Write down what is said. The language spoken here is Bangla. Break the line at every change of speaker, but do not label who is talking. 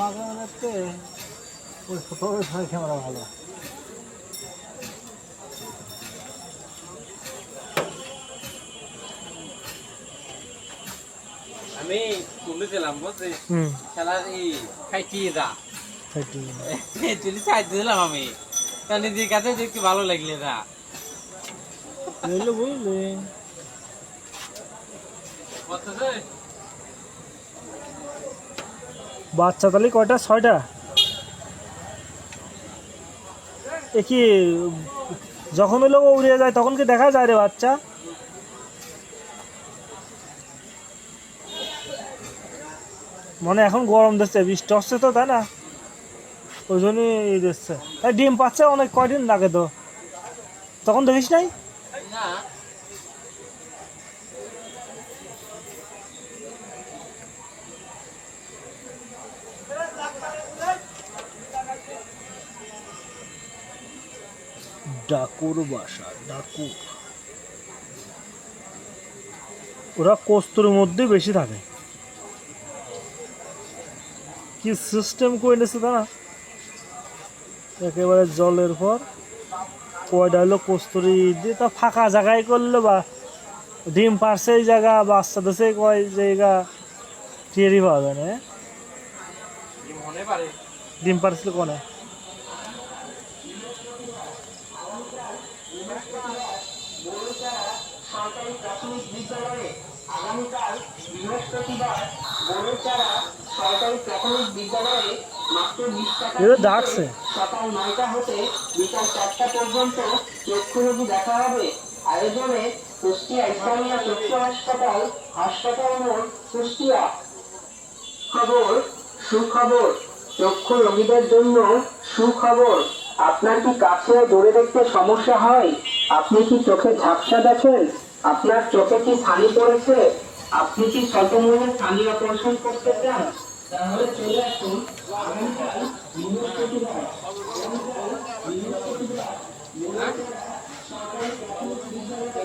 বাগান দেখতে ওই ছোটো ক্যামেরা ভালো।
আমি তুলেছিলাম বুঝলি খেলার এই খাইটিয়ে দা চুলি সাইড দিলাম আমি তা নিজের কাছে দেখতে ভালো লাগলে না
বুঝলি বাচ্চা তাহলে কয়টা? 6টা। এ কি যখন হলো উড়িয়ে যায় তখন কি দেখা যায় রে বাচ্চা? মানে এখন গরম দিচ্ছে, বৃষ্টি হচ্ছে তো, তাই না? ওই জন্যই দিচ্ছে। ডিম পাচ্ছে অনেক, কয়দিন লাগে তো, তখন দেখিস নাই?
না
ডাকুর বাসা, ডাকুর ওরা কস্তুর মধ্যে বেশি থাকে। কি সিস্টেম করে নিচ্ছে তা না, একেবারে জলের পর কয়টা হলো কস্তুরি দিয়ে তা ফাঁকা জায়গায় করলো, বা ডিম পারছে এই জায়গা, বাচ্চা দেশে কয় জায়গা টেরই পাওয়া যায় না। ডিম পারছিল কোনে?
সরকারি প্রাথমিক বিদ্যালয়ে আগামীকাল বৃহস্পতিবার বড়চারা সরকারি প্রাথমিক বিদ্যালয়ে মাত্র 20 টাকা
ডাকছে
সকাল 9টা হতে বিকাল 4টা পর্যন্ত চক্ষুরোগী দেখা হবে। আয়োজনে কুষ্টিয়া ইসলামিয়া চক্ষু হাসপাতাল, হাসপাতাল মোড়, কুষ্টিয়া। খবর, সুখবর, চক্ষু রোগীদের জন্য সুখবর। আপনার কি কাছে দূরে দেখতে সমস্যা হয়? আপনি কি চোখে ঝাপসা দেখেন? আপনার চোখে কি ছানি পড়েছে? আপনি কি স্বল্পমূল্যে ছানি অপারেশন করতে চান? তাহলে চলে আসুন আগামীকাল বৃহস্পতিবার সরকারি প্রাথমিক বিদ্যালয়ে